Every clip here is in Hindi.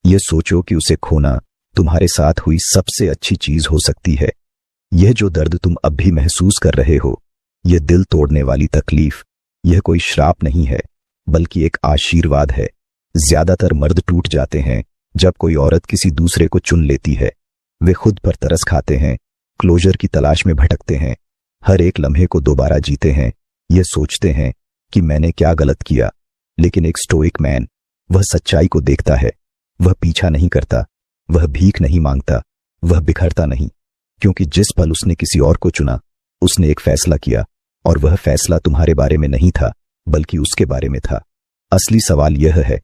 यह सोचो कि उसे खोना तुम्हारे साथ हुई सबसे अच्छी चीज हो सकती है। यह जो दर्द तुम अब भी महसूस कर रहे हो, यह दिल तोड़ने वाली तकलीफ, यह कोई श्राप नहीं है बल्कि एक आशीर्वाद है। ज्यादातर मर्द टूट जाते हैं जब कोई औरत किसी दूसरे को चुन लेती है। वे खुद पर तरस खाते हैं, क्लोजर की तलाश में भटकते हैं, हर एक लम्हे को दोबारा जीते हैं, यह सोचते हैं कि मैंने क्या गलत किया। लेकिन एक स्टोइक मैन, वह सच्चाई को देखता है, वह पीछा नहीं करता, वह भीख नहीं मांगता, वह बिखरता नहीं, क्योंकि जिस पल उसने किसी और को चुना, उसने एक फैसला किया, और वह फैसला तुम्हारे बारे में नहीं था बल्कि उसके बारे में था। असली सवाल यह है,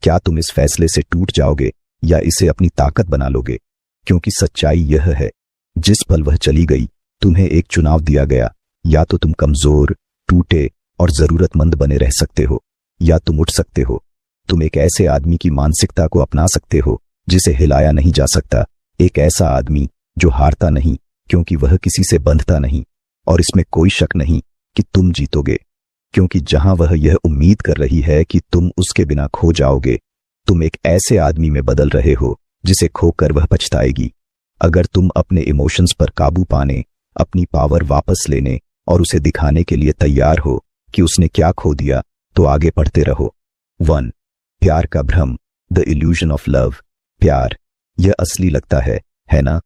क्या तुम इस फैसले से टूट जाओगे या इसे अपनी ताकत बना लोगे? क्योंकि सच्चाई यह है, जिस पल वह चली गई, तुम्हें एक चुनाव दिया गया। या तो तुम कमजोर, टूटे और जरूरतमंद बने रह सकते हो, या तुम उठ सकते हो। तुम एक ऐसे आदमी की मानसिकता को अपना सकते हो जिसे हिलाया नहीं जा सकता, एक ऐसा आदमी जो हारता नहीं क्योंकि वह किसी से बंधता नहीं। और इसमें कोई शक नहीं कि तुम जीतोगे, क्योंकि जहां वह यह उम्मीद कर रही है कि तुम उसके बिना खो जाओगे, तुम एक ऐसे आदमी में बदल रहे हो जिसे खोकर वह पछताएगी। अगर तुम अपने इमोशंस पर काबू पाने, अपनी पावर वापस लेने और उसे दिखाने के लिए तैयार हो कि उसने क्या खो दिया, तो आगे बढ़ते रहो। 1. प्यार का भ्रम, द इल्यूजन ऑफ लव। प्यार, यह असली लगता है ना?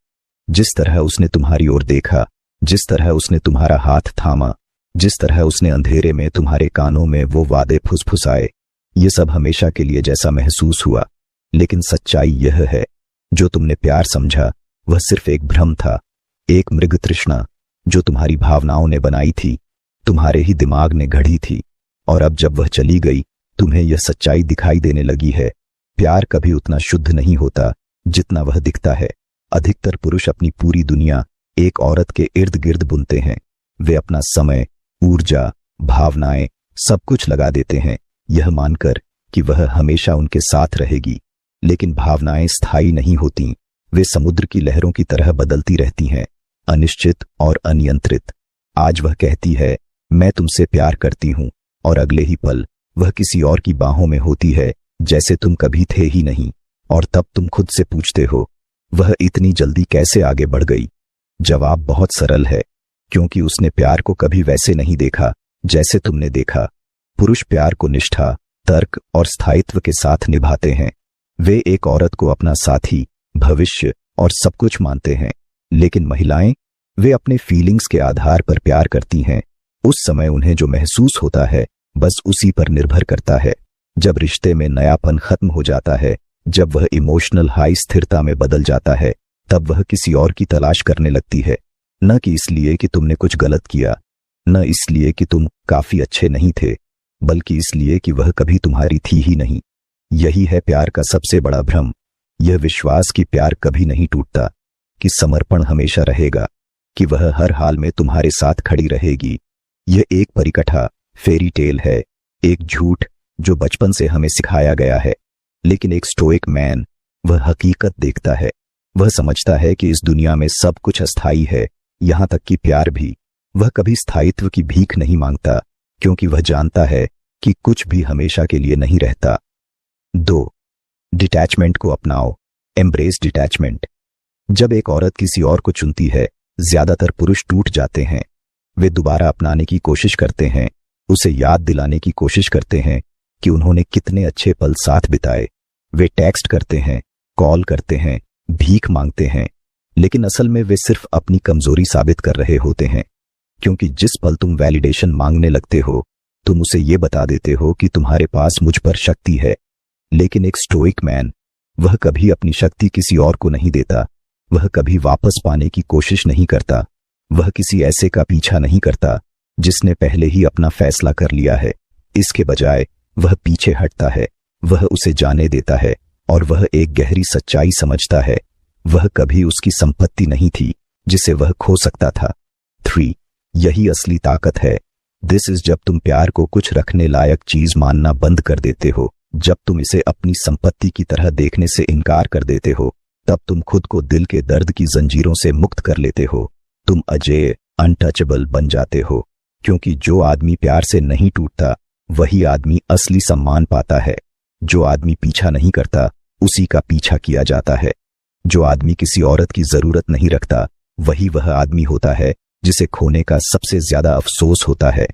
जिस तरह उसने तुम्हारी ओर देखा, जिस तरह उसने तुम्हारा हाथ थामा, जिस तरह उसने अंधेरे में तुम्हारे कानों में वो वादे फुसफुसाए, ये सब हमेशा के लिए जैसा महसूस हुआ। लेकिन सच्चाई यह है, जो तुमने प्यार समझा वह सिर्फ एक भ्रम था, एक मृग तृष्णा जो तुम्हारी भावनाओं ने बनाई थी, तुम्हारे ही दिमाग ने गढ़ी थी। और अब जब वह चली गई, तुम्हें यह सच्चाई दिखाई देने लगी है, प्यार कभी उतना शुद्ध नहीं होता जितना वह दिखता है। अधिकतर पुरुष अपनी पूरी दुनिया एक औरत के इर्द गिर्द बुनते हैं। वे अपना समय, ऊर्जा, भावनाएं सब कुछ लगा देते हैं, यह मानकर कि वह हमेशा उनके साथ रहेगी। लेकिन भावनाएं स्थायी नहीं होती, वे समुद्र की लहरों की तरह बदलती रहती हैं, अनिश्चित और अनियंत्रित। आज वह कहती है, मैं तुमसे प्यार करती हूं, और अगले ही पल वह किसी और की बाहों में होती है जैसे तुम कभी थे ही नहीं। और तब तुम खुद से पूछते हो, वह इतनी जल्दी कैसे आगे बढ़ गई? जवाब बहुत सरल है, क्योंकि उसने प्यार को कभी वैसे नहीं देखा जैसे तुमने देखा। पुरुष प्यार को निष्ठा, तर्क और स्थायित्व के साथ निभाते हैं। वे एक औरत को अपना साथी, भविष्य और सब कुछ मानते हैं। लेकिन महिलाएं, वे अपने फीलिंग्स के आधार पर प्यार करती हैं। उस समय उन्हें जो महसूस होता है बस उसी पर निर्भर करता है। जब रिश्ते में नयापन खत्म हो जाता है, जब वह इमोशनल हाई स्थिरता में बदल जाता है, तब वह किसी और की तलाश करने लगती है। न कि इसलिए कि तुमने कुछ गलत किया, न इसलिए कि तुम काफी अच्छे नहीं थे, बल्कि इसलिए कि वह कभी तुम्हारी थी ही नहीं। यही है प्यार का सबसे बड़ा भ्रम, यह विश्वास कि प्यार कभी नहीं टूटता, कि समर्पण हमेशा रहेगा, कि वह हर हाल में तुम्हारे साथ खड़ी रहेगी। यह एक परिकथा, फेरी टेल है, एक झूठ जो बचपन से हमें सिखाया गया है। लेकिन एक स्टोइक मैन, वह हकीकत देखता है। वह समझता है कि इस दुनिया में सब कुछ अस्थायी है, यहां तक कि प्यार भी। वह कभी स्थायित्व की भीख नहीं मांगता, क्योंकि वह जानता है कि कुछ भी हमेशा के लिए नहीं रहता। 2. डिटैचमेंट को अपनाओ, एम्ब्रेस डिटैचमेंट। जब एक औरत किसी और को चुनती है, ज्यादातर पुरुष टूट जाते हैं। वे दोबारा अपनाने की कोशिश करते हैं, उसे याद दिलाने की कोशिश करते हैं कि उन्होंने कितने अच्छे पल साथ बिताए। वे टेक्स्ट करते हैं, कॉल करते हैं, भीख मांगते हैं, लेकिन असल में वे सिर्फ अपनी कमजोरी साबित कर रहे होते हैं। क्योंकि जिस पल तुम वैलिडेशन मांगने लगते हो, तुम उसे ये बता देते हो कि तुम्हारे पास मुझ पर शक्ति है। लेकिन एक स्टोइक मैन, वह कभी अपनी शक्ति किसी और को नहीं देता, वह कभी वापस पाने की कोशिश नहीं करता, वह किसी ऐसे का पीछा नहीं करता जिसने पहले ही अपना फैसला कर लिया है। इसके बजाय वह पीछे हटता है, वह उसे जाने देता है, और वह एक गहरी सच्चाई समझता है, वह कभी उसकी संपत्ति नहीं थी जिसे वह खो सकता था। 3. यही असली ताकत है। दिस इज जब तुम प्यार को कुछ रखने लायक चीज मानना बंद कर देते हो, जब तुम इसे अपनी संपत्ति की तरह देखने से इनकार कर देते हो, तब तुम खुद को दिल के दर्द की जंजीरों से मुक्त कर लेते हो। तुम अजेय, अनटचेबल बन जाते हो, क्योंकि जो आदमी प्यार से नहीं टूटता, वही आदमी असली सम्मान पाता है। जो आदमी पीछा नहीं करता, उसी का पीछा किया जाता है। जो आदमी किसी औरत की जरूरत नहीं रखता, वही वह आदमी होता है जिसे खोने का सबसे ज्यादा अफसोस होता है।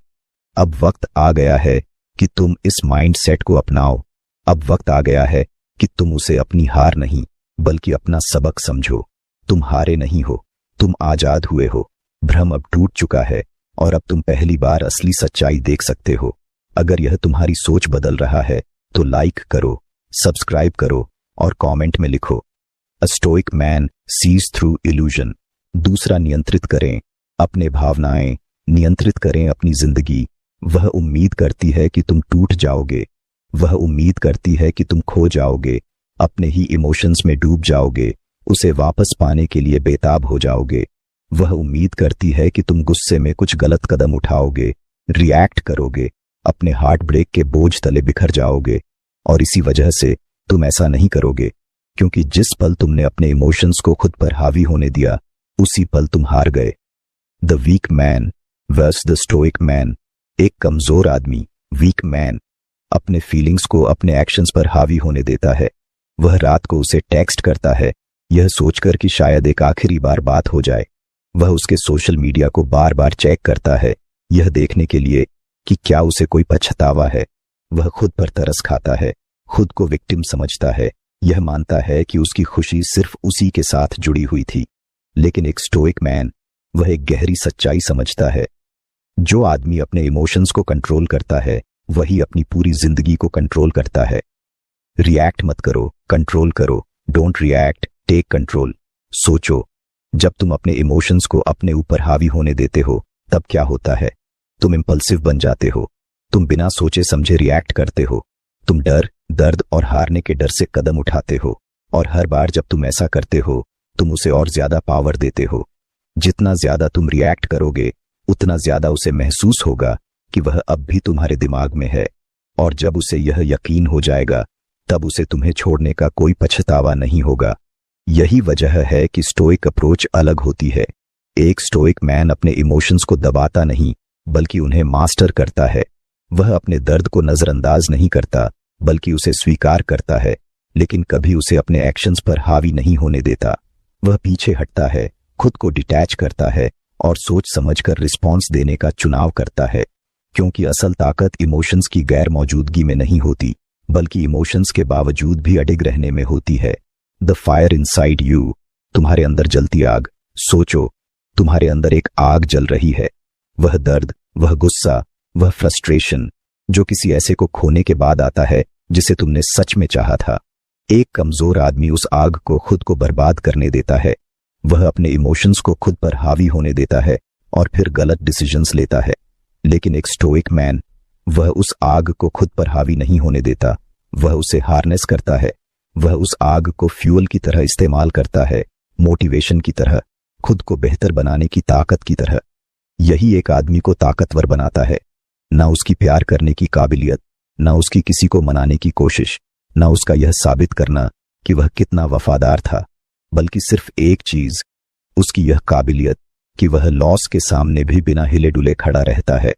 अब वक्त आ गया है कि तुम इस माइंडसेट को अपनाओ। अब वक्त आ गया है कि तुम उसे अपनी हार नहीं बल्कि अपना सबक समझो। तुम हारे नहीं हो, तुम आजाद हुए हो। भ्रम अब टूट चुका है और अब तुम पहली बार असली सच्चाई देख सकते हो। अगर यह तुम्हारी सोच बदल रहा है तो लाइक करो, सब्सक्राइब करो और कमेंट में लिखो, a stoic man sees through illusion. दूसरा, नियंत्रित करें अपने भावनाएं, नियंत्रित करें अपनी जिंदगी। वह उम्मीद करती है कि तुम टूट जाओगे, वह उम्मीद करती है कि तुम खो जाओगे, अपने ही इमोशंस में डूब जाओगे, उसे वापस पाने के लिए बेताब हो जाओगे। वह उम्मीद करती है कि तुम गुस्से में कुछ गलत कदम उठाओगे, रिएक्ट करोगे, अपने हार्ट ब्रेक के बोझ तले बिखर जाओगे। और इसी वजह से तुम ऐसा नहीं करोगे, क्योंकि जिस पल तुमने अपने इमोशंस को खुद पर हावी होने दिया, उसी पल तुम हार गए। The weak man versus the stoic man. एक कमजोर आदमी, वीक मैन, अपने फीलिंग्स को अपने एक्शंस पर हावी होने देता है। वह रात को उसे टेक्स्ट करता है, यह सोचकर कि शायद एक आखिरी बार बात हो जाए। वह उसके सोशल मीडिया को बार बार चेक करता है, यह देखने के लिए कि क्या उसे कोई पछतावा है। वह खुद पर तरस खाता है, खुद को विक्टिम समझता है, यह मानता है कि उसकी खुशी सिर्फ उसी के साथ जुड़ी हुई थी। लेकिन एक स्टोइक मैन, वह एक गहरी सच्चाई समझता है। जो आदमी अपने इमोशंस को कंट्रोल करता है, वही अपनी पूरी जिंदगी को कंट्रोल करता है। रिएक्ट मत करो, कंट्रोल करो। Don't react, take control. सोचो, जब तुम अपने इमोशंस को अपने ऊपर हावी होने देते हो, तब क्या होता है? तुम इंपल्सिव बन जाते हो, तुम बिना सोचे समझे रिएक्ट करते हो, तुम डर, दर्द और हारने के डर से कदम उठाते हो, और हर बार जब तुम ऐसा करते हो, तुम उसे और ज्यादा पावर देते हो। जितना ज्यादा तुम रिएक्ट करोगे, उतना ज्यादा उसे महसूस होगा कि वह अब भी तुम्हारे दिमाग में है, और जब उसे यह यकीन हो जाएगा, तब उसे तुम्हें छोड़ने का कोई पछतावा नहीं होगा। यही वजह है कि स्टोइक अप्रोच अलग होती है। एक स्टोइक मैन अपने इमोशंस को दबाता नहीं, बल्कि उन्हें मास्टर करता है। वह अपने दर्द को नजरअंदाज नहीं करता, बल्कि उसे स्वीकार करता है, लेकिन कभी उसे अपने एक्शंस पर हावी नहीं होने देता। वह पीछे हटता है, खुद को डिटैच करता है और सोच समझकर रिस्पॉन्स देने का चुनाव करता है, क्योंकि असल ताकत इमोशंस की गैर मौजूदगी में नहीं होती, बल्कि इमोशंस के बावजूद भी अडिग रहने में होती है। द फायर इनसाइड यू, तुम्हारे अंदर जलती आग। सोचो, तुम्हारे अंदर एक आग जल रही है। वह दर्द, वह गुस्सा, वह फ्रस्ट्रेशन, जो किसी ऐसे को खोने के बाद आता है जिसे तुमने सच में चाहा था। एक कमजोर आदमी उस आग को खुद को बर्बाद करने देता है। वह अपने इमोशंस को खुद पर हावी होने देता है और फिर गलत डिसीजंस लेता है। लेकिन एक स्टोइक मैन, वह उस आग को खुद पर हावी नहीं होने देता, वह उसे हार्नेस करता है। वह उस आग को फ्यूल की तरह इस्तेमाल करता है, मोटिवेशन की तरह, खुद को बेहतर बनाने की ताकत की तरह। यही एक आदमी को ताकतवर बनाता है। ना उसकी प्यार करने की काबिलियत, ना उसकी किसी को मनाने की कोशिश, ना उसका यह साबित करना कि वह कितना वफादार था, बल्कि सिर्फ एक चीज, उसकी यह काबिलियत कि वह लॉस के सामने भी बिना हिले डुले खड़ा रहता है।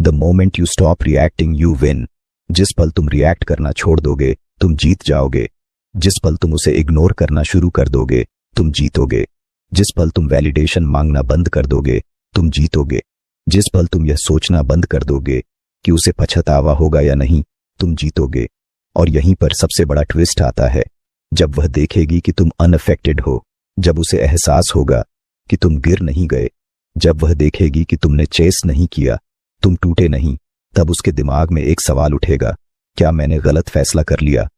The moment you stop reacting you win. जिस पल तुम रिएक्ट करना छोड़ दोगे, तुम जीत जाओगे। जिस पल तुम उसे इग्नोर करना शुरू कर दोगे, तुम जीतोगे। जिस पल तुम वैलिडेशन मांगना बंद कर दोगे, तुम जीतोगे। जिस पल तुम यह सोचना बंद कर दोगे कि उसे पछतावा होगा या नहीं, तुम जीतोगे। और यहीं पर सबसे बड़ा ट्विस्ट आता है। जब वह देखेगी कि तुम अनअफेक्टेड हो, जब उसे एहसास होगा कि तुम गिर नहीं गए, जब वह देखेगी कि तुमने चेस नहीं किया, तुम टूटे नहीं, तब उसके दिमाग में एक सवाल उठेगा, क्या मैंने गलत फैसला कर लिया?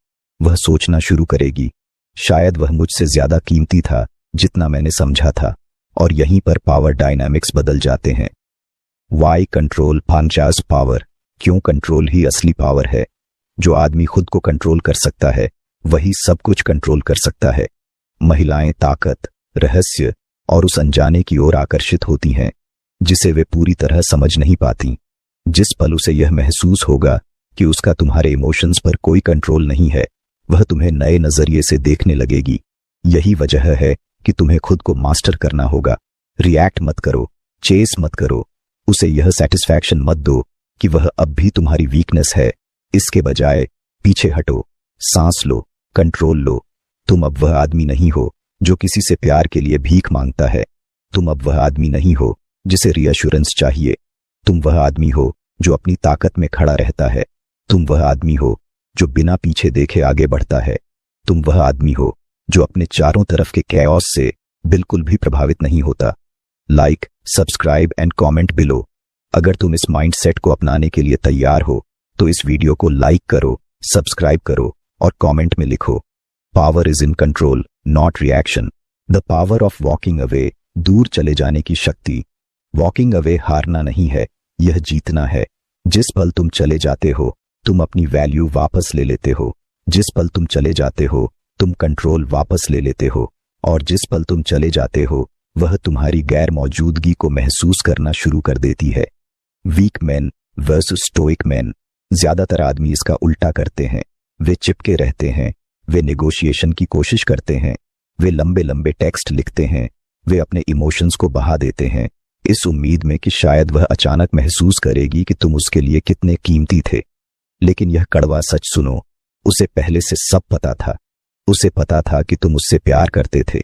वह सोचना शुरू करेगी, शायद वह मुझसे ज्यादा कीमती था जितना मैंने समझा था। और यहीं पर पावर डायनामिक्स बदल जाते हैं। वाई कंट्रोल पंचास पावर। क्यों कंट्रोल ही असली पावर है। जो आदमी खुद को कंट्रोल कर सकता है, वही सब कुछ कंट्रोल कर सकता है। महिलाएं ताकत, रहस्य और उस अनजाने की ओर आकर्षित होती हैं जिसे वे पूरी तरह समझ नहीं पाती। जिस पल उसे यह महसूस होगा कि उसका तुम्हारे इमोशंस पर कोई कंट्रोल नहीं है, वह तुम्हें नए नजरिए से देखने लगेगी। यही वजह है कि तुम्हें खुद को मास्टर करना होगा। रिएक्ट मत करो, चेस मत करो, उसे यह सेटिस्फैक्शन मत दो कि वह अब भी तुम्हारी वीकनेस है। इसके बजाय पीछे हटो, सांस लो कंट्रोल लो। तुम अब वह आदमी नहीं हो जो किसी से प्यार के लिए भीख मांगता है। तुम अब वह आदमी नहीं हो जिसे रीअश्योरेंस चाहिए। तुम वह आदमी हो जो अपनी ताकत में खड़ा रहता है। तुम वह आदमी हो जो बिना पीछे देखे आगे बढ़ता है। तुम वह आदमी हो जो अपने चारों तरफ के कैओस से बिल्कुल भी प्रभावित नहीं होता। Like, subscribe and comment below. अगर तुम इस माइंडसेट को अपनाने के लिए तैयार हो तो इस वीडियो को लाइक करो, सब्सक्राइब करो और कमेंट में लिखो, power is in control not reaction. The power of walking away, दूर चले जाने की शक्ति। वॉकिंग अवे हारना नहीं है, यह जीतना है। जिस पल तुम चले जाते हो तुम अपनी वैल्यू वापस ले लेते हो। जिस पल तुम चले जाते हो तुम कंट्रोल वापस ले लेते हो। और जिस पल तुम चले जाते हो वह तुम्हारी गैर मौजूदगी को महसूस करना शुरू कर देती है। Weak man versus stoic man. ज्यादातर आदमी इसका उल्टा करते हैं। वे चिपके रहते हैं, वे नेगोशिएशन की कोशिश करते हैं, वे लंबे लंबे टेक्स्ट लिखते हैं, वे अपने इमोशंस को बहा देते हैं इस उम्मीद में कि शायद वह अचानक महसूस करेगी कि तुम उसके लिए कितने कीमती थे। लेकिन यह कड़वा सच सुनो, उसे पहले से सब पता था। उसे पता था कि तुम उससे प्यार करते थे।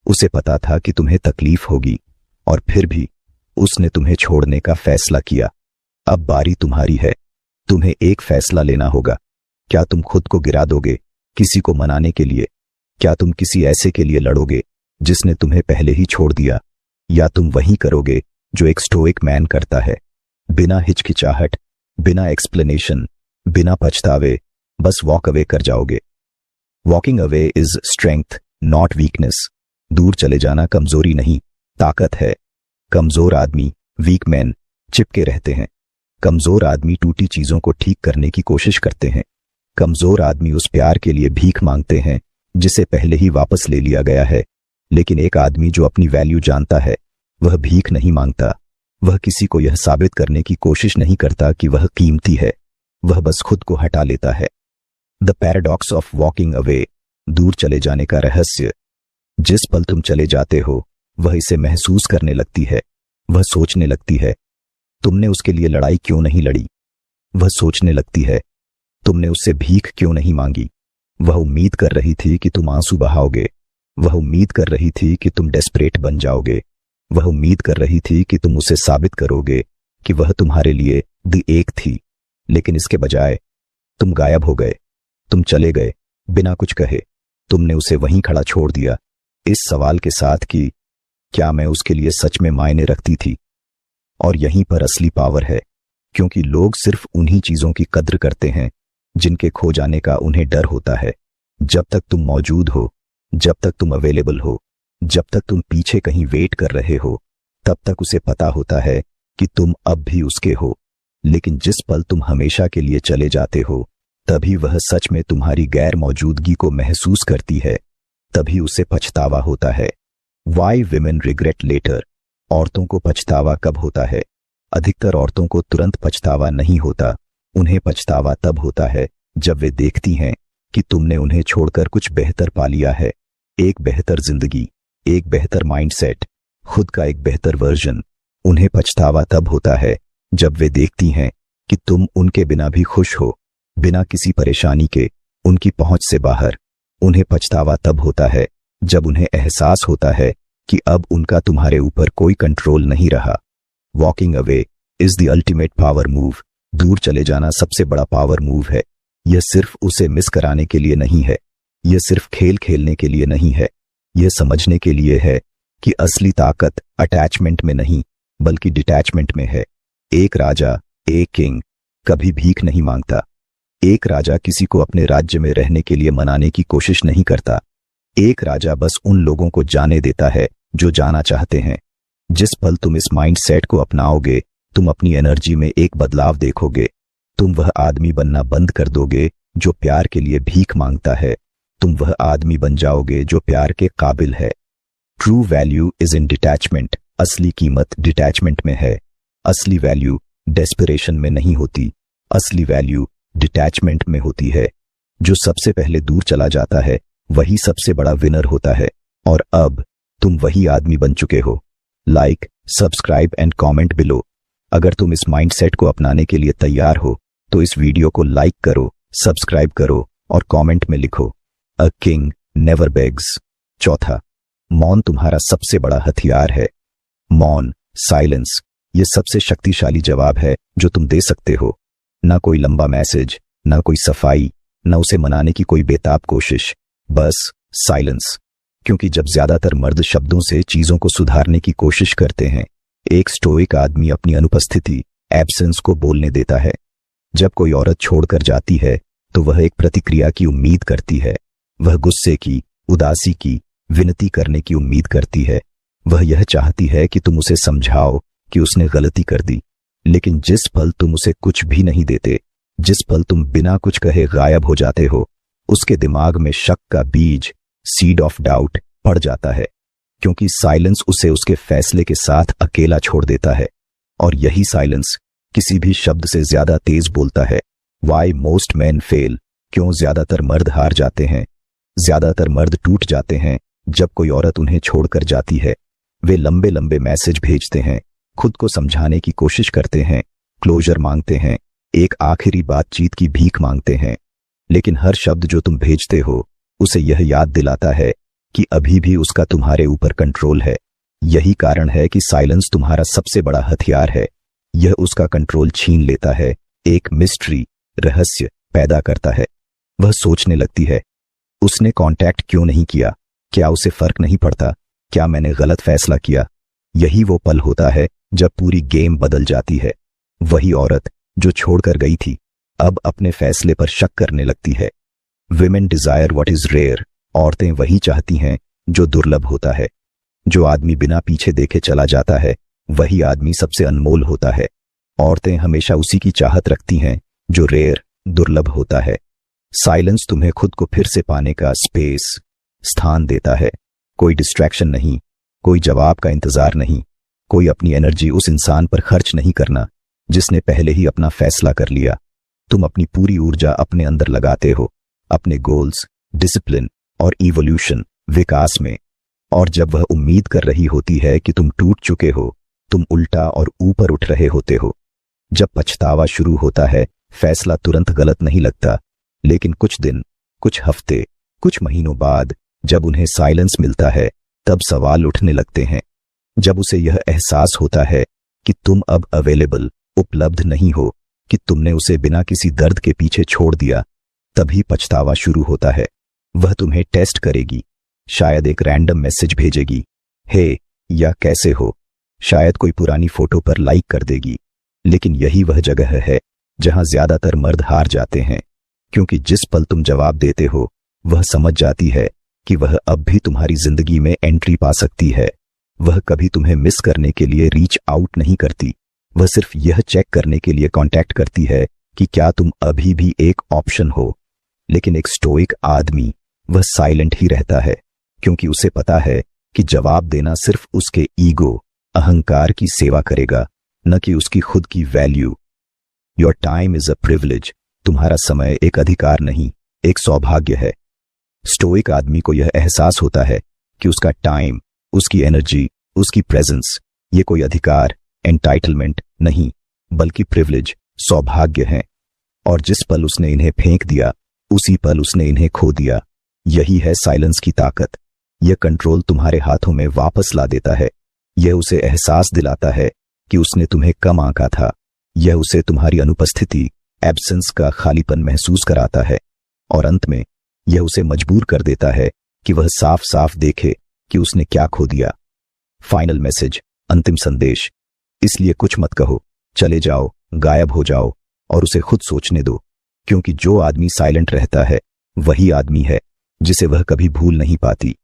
उसे पता था कि तुम्हें तकलीफ होगी और फिर भी उसने तुम्हें छोड़ने का फैसला किया। अब बारी तुम्हारी है। तुम्हें एक फैसला लेना होगा। क्या तुम खुद को गिरा दोगे किसी को मनाने के लिए? क्या तुम किसी ऐसे के लिए लड़ोगे जिसने तुम्हें पहले ही छोड़ दिया? या तुम वही करोगे जो एक स्टोइक मैन करता है, बिना हिचकिचाहट, बिना एक्सप्लेनेशन, बिना पछतावे, बस वॉक अवे कर जाओगे? Walking away is strength not weakness. दूर चले जाना कमजोरी नहीं, ताकत है। कमजोर आदमी, वीक मैन, चिपके रहते हैं। कमजोर आदमी टूटी चीजों को ठीक करने की कोशिश करते हैं। कमजोर आदमी उस प्यार के लिए भीख मांगते हैं जिसे पहले ही वापस ले लिया गया है। लेकिन एक आदमी जो अपनी वैल्यू जानता है वह भीख नहीं मांगता। वह किसी को यह साबित करने की कोशिश नहीं करता कि वह कीमती है। वह बस खुद को हटा लेता है। The paradox of walking away, दूर चले जाने का रहस्य। जिस पल तुम चले जाते हो वह इसे महसूस करने लगती है। वह सोचने लगती है, तुमने उसके लिए लड़ाई क्यों नहीं लड़ी? वह सोचने लगती है, तुमने उससे भीख क्यों नहीं मांगी? वह उम्मीद कर रही थी कि तुम आंसू बहाओगे। वह उम्मीद कर रही थी कि तुम डेस्परेट बन जाओगे। वह उम्मीद कर रही थी कि तुम उसे साबित करोगे कि वह तुम्हारे लिए द एक थी। लेकिन इसके बजाय तुम गायब हो गए। तुम चले गए बिना कुछ कहे। तुमने उसे वहीं खड़ा छोड़ दिया, इस सवाल के साथ कि क्या मैं उसके लिए सच में मायने रखती थी? और यहीं पर असली पावर है, क्योंकि लोग सिर्फ उन्हीं चीजों की कद्र करते हैं जिनके खो जाने का उन्हें डर होता है। जब तक तुम मौजूद हो, जब तक तुम अवेलेबल हो, जब तक तुम पीछे कहीं वेट कर रहे हो, तब तक उसे पता होता है कि तुम अब भी उसके हो। लेकिन जिस पल तुम हमेशा के लिए चले जाते हो तभी वह सच में तुम्हारी गैर मौजूदगी को महसूस करती है। तभी उसे पछतावा होता है। Why women regret later. औरतों को पछतावा कब होता है? अधिकतर औरतों को तुरंत पछतावा नहीं होता। उन्हें पछतावा तब होता है जब वे देखती हैं कि तुमने उन्हें छोड़कर कुछ बेहतर पा लिया है। एक बेहतर जिंदगी, एक बेहतर माइंडसेट, खुद का एक बेहतर वर्जन। उन्हें पछतावा तब होता है जब वे देखती हैं कि तुम उनके बिना भी खुश हो, बिना किसी परेशानी के, उनकी पहुंच से बाहर। उन्हें पछतावा तब होता है जब उन्हें एहसास होता है कि अब उनका तुम्हारे ऊपर कोई कंट्रोल नहीं रहा। Walking away is the ultimate power move. दूर चले जाना सबसे बड़ा पावर मूव है। यह सिर्फ उसे मिस कराने के लिए नहीं है। यह सिर्फ खेल खेलने के लिए नहीं है। यह समझने के लिए है कि असली ताकत अटैचमेंट में नहीं बल्कि डिटैचमेंट में है। एक राजा, एक किंग, कभी भीख नहीं मांगता। एक राजा किसी को अपने राज्य में रहने के लिए मनाने की कोशिश नहीं करता। एक राजा बस उन लोगों को जाने देता है जो जाना चाहते हैं। जिस पल तुम इस माइंडसेट को अपनाओगे तुम अपनी एनर्जी में एक बदलाव देखोगे। तुम वह आदमी बनना बंद कर दोगे जो प्यार के लिए भीख मांगता है। तुम वह आदमी बन जाओगे जो प्यार के काबिल है। True value is in detachment. असली कीमत डिटैचमेंट में है। असली वैल्यू डेस्परेशन में नहीं होती। असली वैल्यू डिटैचमेंट में होती है। जो सबसे पहले दूर चला जाता है वही सबसे बड़ा विनर होता है। और अब तुम वही आदमी बन चुके हो। Like, subscribe and comment below. अगर तुम इस माइंडसेट को अपनाने के लिए तैयार हो तो इस वीडियो को लाइक करो, सब्सक्राइब करो और कमेंट में लिखो, अ किंग नेवर बेग्स। चौथा, मौन तुम्हारा सबसे बड़ा हथियार है। मौन, साइलेंस, ये सबसे शक्तिशाली जवाब है जो तुम दे सकते हो। ना कोई लंबा मैसेज, ना कोई सफाई, ना उसे मनाने की कोई बेताब कोशिश, बस साइलेंस। क्योंकि जब ज्यादातर मर्द शब्दों से चीजों को सुधारने की कोशिश करते हैं, एक स्टोइक आदमी अपनी अनुपस्थिति, एब्सेंस को बोलने देता है। जब कोई औरत छोड़कर जाती है तो वह एक प्रतिक्रिया की उम्मीद करती है। वह गुस्से की, उदासी की, विनती करने की उम्मीद करती है। वह यह चाहती है कि तुम उसे समझाओ कि उसने गलती कर दी। लेकिन जिस पल तुम उसे कुछ भी नहीं देते, जिस पल तुम बिना कुछ कहे गायब हो जाते हो, उसके दिमाग में शक का बीज, सीड ऑफ डाउट, पड़ जाता है। क्योंकि साइलेंस उसे उसके फैसले के साथ अकेला छोड़ देता है। और यही साइलेंस किसी भी शब्द से ज्यादा तेज बोलता है। वाई मोस्ट मैन फेल, क्यों ज्यादातर मर्द हार जाते हैं। ज्यादातर मर्द टूट जाते हैं जब कोई औरत उन्हें छोड़कर जाती है। वे लंबे लंबे मैसेज भेजते हैं, खुद को समझाने की कोशिश करते हैं, क्लोजर मांगते हैं, एक आखिरी बातचीत की भीख मांगते हैं। लेकिन हर शब्द जो तुम भेजते हो उसे यह याद दिलाता है कि अभी भी उसका तुम्हारे ऊपर कंट्रोल है। यही कारण है कि साइलेंस तुम्हारा सबसे बड़ा हथियार है। यह उसका कंट्रोल छीन लेता है, एक मिस्ट्री, रहस्य पैदा करता है। वह सोचने लगती है, उसने कांटेक्ट क्यों नहीं किया? क्या उसे फर्क नहीं पड़ता? क्या मैंने गलत फैसला किया? यही वो पल होता है जब पूरी गेम बदल जाती है। वही औरत जो छोड़कर गई थी अब अपने फैसले पर शक करने लगती है। Women desire what is rare, औरतें वही चाहती हैं जो दुर्लभ होता है। जो आदमी बिना पीछे देखे चला जाता है वही आदमी सबसे अनमोल होता है। औरतें हमेशा उसी की चाहत रखती हैं जो रेयर, दुर्लभ होता है। साइलेंस तुम्हें खुद को फिर से पाने का स्पेस, स्थान देता है। कोई डिस्ट्रैक्शन नहीं, कोई जवाब का इंतजार नहीं, कोई अपनी एनर्जी उस इंसान पर खर्च नहीं करना जिसने पहले ही अपना फैसला कर लिया। तुम अपनी पूरी ऊर्जा अपने अंदर लगाते हो, अपने गोल्स, डिसिप्लिन और इवोल्यूशन, विकास में। और जब वह उम्मीद कर रही होती है कि तुम टूट चुके हो, तुम उल्टा और ऊपर उठ रहे होते हो। जब पछतावा शुरू होता है, फैसला तुरंत गलत नहीं लगता, लेकिन कुछ दिन, कुछ हफ्ते, कुछ महीनों बाद जब उन्हें साइलेंस मिलता है, तब सवाल उठने लगते हैं। जब उसे यह एहसास होता है कि तुम अब अवेलेबल, उपलब्ध नहीं हो, कि तुमने उसे बिना किसी दर्द के पीछे छोड़ दिया, तभी पछतावा शुरू होता है। वह तुम्हें टेस्ट करेगी, शायद एक रैंडम मैसेज भेजेगी, हे या कैसे हो, शायद कोई पुरानी फोटो पर लाइक कर देगी। लेकिन यही वह जगह है जहां ज्यादातर मर्द हार जाते हैं, क्योंकि जिस पल तुम जवाब देते हो वह समझ जाती है कि वह अब भी तुम्हारी जिंदगी में एंट्री पा सकती है। वह कभी तुम्हें मिस करने के लिए रीच आउट नहीं करती, वह सिर्फ यह चेक करने के लिए कांटेक्ट करती है कि क्या तुम अभी भी एक ऑप्शन हो। लेकिन एक स्टोइक आदमी, वह साइलेंट ही रहता है, क्योंकि उसे पता है कि जवाब देना सिर्फ उसके ईगो, अहंकार की सेवा करेगा, न कि उसकी खुद की value. Your time is a privilege, तुम्हारा समय एक अधिकार नहीं, एक सौभाग्य है। स्टोइक आदमी को यह एहसास होता है कि उसका टाइम, उसकी एनर्जी, उसकी प्रेजेंस, ये कोई अधिकार, एंटाइटलमेंट नहीं, बल्कि प्रिविलेज, सौभाग्य है। और जिस पल उसने इन्हें फेंक दिया, उसी पल उसने इन्हें खो दिया। यही है साइलेंस की ताकत। यह कंट्रोल तुम्हारे हाथों में वापस ला देता है। यह उसे एहसास दिलाता है कि उसने तुम्हें कम आंका था। यह उसे तुम्हारी अनुपस्थिति, एब्सेंस का खालीपन महसूस कराता है। और अंत में यह उसे मजबूर कर देता है कि वह साफ साफ देखे कि उसने क्या खो दिया। फाइनल मैसेज, अंतिम संदेश। इसलिए कुछ मत कहो, चले जाओ, गायब हो जाओ और उसे खुद सोचने दो, क्योंकि जो आदमी साइलेंट रहता है वही आदमी है जिसे वह कभी भूल नहीं पाती।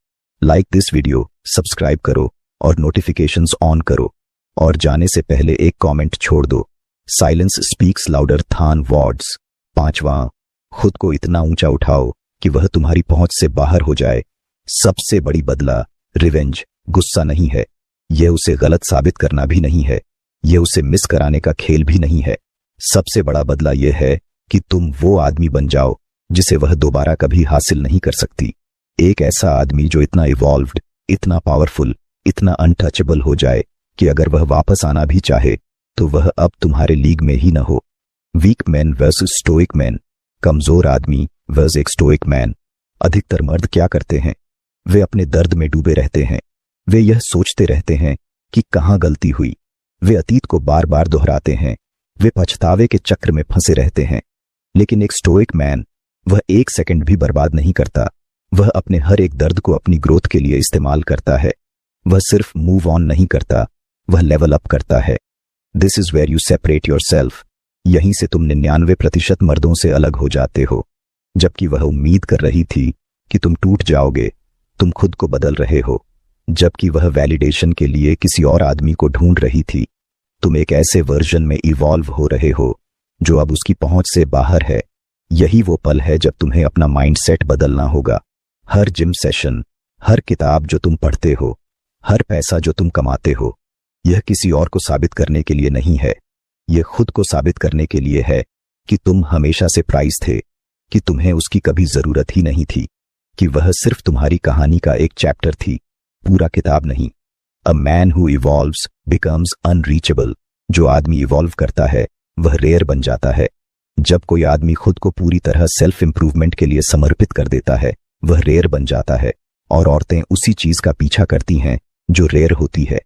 लाइक दिस वीडियो, सब्सक्राइब करो और नोटिफिकेशंस ऑन करो। और जाने से पहले एक कमेंट छोड़ दो। साइलेंस स्पीक्स लाउडर थान वर्ड्स। 5वां, खुद को इतना ऊंचा उठाओ कि वह तुम्हारी पहुंच से बाहर हो जाए। सबसे बड़ी बदला, रिवेंज, गुस्सा नहीं है। यह उसे गलत साबित करना भी नहीं है, यह उसे मिस कराने का खेल भी नहीं है। सबसे बड़ा बदला यह है कि तुम वो आदमी बन जाओ जिसे वह दोबारा कभी हासिल नहीं कर सकती। एक ऐसा आदमी जो इतना इवॉल्व्ड, इतना पावरफुल, इतना अनटचेबल हो जाए कि अगर वह वापस आना भी चाहे तो वह अब तुम्हारे लीग में ही न हो। Weak man versus stoic man, कमजोर आदमी वर्सेस एक स्टोइक मैन। अधिकतर मर्द क्या करते हैं? वे अपने दर्द में डूबे रहते हैं। वे यह सोचते रहते हैं कि कहाँ गलती हुई। वे अतीत को बार बार दोहराते हैं। वे पछतावे के चक्र में फंसे रहते हैं। लेकिन एक स्टोइक मैन, वह एक सेकंड भी बर्बाद नहीं करता। वह अपने हर एक दर्द को अपनी ग्रोथ के लिए इस्तेमाल करता है। वह सिर्फ मूव ऑन नहीं करता, वह लेवल अप करता है। This is where you separate yourself. यहीं से तुम 99% मर्दों से अलग हो जाते हो। जबकि वह उम्मीद कर रही थी कि तुम टूट जाओगे, तुम खुद को बदल रहे हो। जबकि वह वैलिडेशन के लिए किसी और आदमी को ढूंढ रही थी, तुम एक ऐसे वर्जन में इवॉल्व हो रहे हो जो अब उसकी पहुंच से बाहर है। यही वो पल है जब तुम्हें अपना माइंडसेट बदलना होगा। हर जिम सेशन, हर किताब जो तुम पढ़ते हो, हर पैसा जो तुम कमाते हो, यह किसी और को साबित करने के लिए नहीं है। यह खुद को साबित करने के लिए है कि तुम हमेशा से प्राइस थे, कि तुम्हें उसकी कभी जरूरत ही नहीं थी, कि वह सिर्फ तुम्हारी कहानी का एक चैप्टर थी, पूरा किताब नहीं। A man who evolves becomes unreachable. जो आदमी इवॉल्व करता है वह रेयर बन जाता है। जब कोई आदमी खुद को पूरी तरह सेल्फ इंप्रूवमेंट के लिए समर्पित कर देता है, वह रेयर बन जाता है। और औरतें उसी चीज का पीछा करती हैं जो रेयर होती है।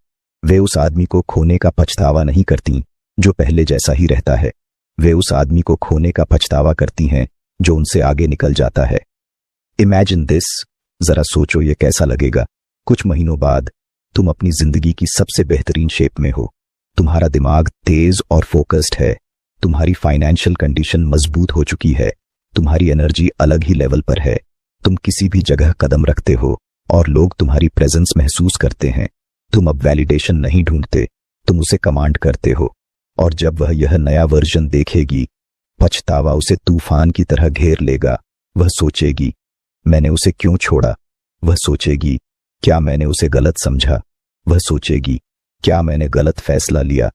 वे उस आदमी को खोने का पछतावा नहीं करती जो पहले जैसा ही रहता है। वे उस आदमी को खोने का पछतावा करती हैं जो उनसे आगे निकल जाता है। इमेजिन दिस, जरा सोचो ये कैसा लगेगा। कुछ महीनों बाद तुम अपनी जिंदगी की सबसे बेहतरीन शेप में हो। तुम्हारा दिमाग तेज और फोकस्ड है। तुम्हारी फाइनेंशियल कंडीशन मजबूत हो चुकी है। तुम्हारी एनर्जी अलग ही लेवल पर है। तुम किसी भी जगह कदम रखते हो और लोग तुम्हारी प्रेजेंस महसूस करते हैं। तुम अब वैलिडेशन नहीं ढूंढते, तुम उसे कमांड करते हो। और जब वह यह नया वर्जन देखेगी, पछतावा उसे तूफान की तरह घेर लेगा। वह सोचेगी, मैंने उसे क्यों छोड़ा? वह सोचेगी, क्या मैंने उसे गलत समझा? वह सोचेगी, क्या मैंने गलत फैसला लिया?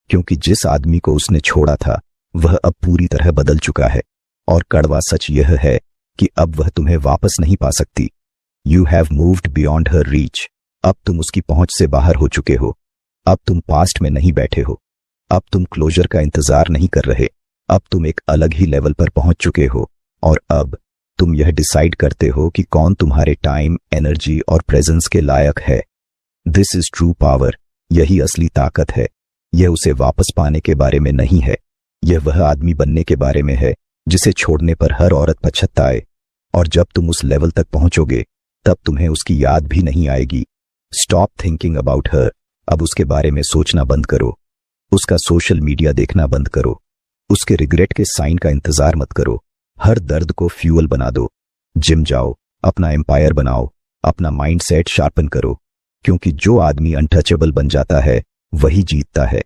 क्योंकि जिस आदमी को उसने छोड़ा था वह अब पूरी तरह बदल चुका है। और कड़वा सच यह है कि अब वह तुम्हें वापस नहीं पा सकती। You have moved beyond her reach. अब तुम उसकी पहुंच से बाहर हो चुके हो। अब तुम पास्ट में नहीं बैठे हो। अब तुम क्लोजर का इंतजार नहीं कर रहे। अब तुम एक अलग ही लेवल पर पहुंच चुके हो। और अब तुम यह डिसाइड करते हो कि कौन तुम्हारे टाइम, एनर्जी और प्रेजेंस के लायक है। This is true power. यही असली ताकत है। यह उसे वापस पाने के बारे में नहीं है। यह वह आदमी बनने के बारे में है जिसे छोड़ने पर हर औरत पछताए। और जब तुम उस लेवल तक पहुंचोगे तब तुम्हें उसकी याद भी नहीं आएगी। Stop thinking about her. अब उसके बारे में सोचना बंद करो। उसका सोशल मीडिया देखना बंद करो। उसके रिग्रेट के साइन का इंतजार मत करो। हर दर्द को फ्यूल बना दो। जिम जाओ, अपना एम्पायर बनाओ, अपना माइंडसेट शार्पन करो। क्योंकि जो आदमी अनटचेबल बन जाता है वही जीतता है।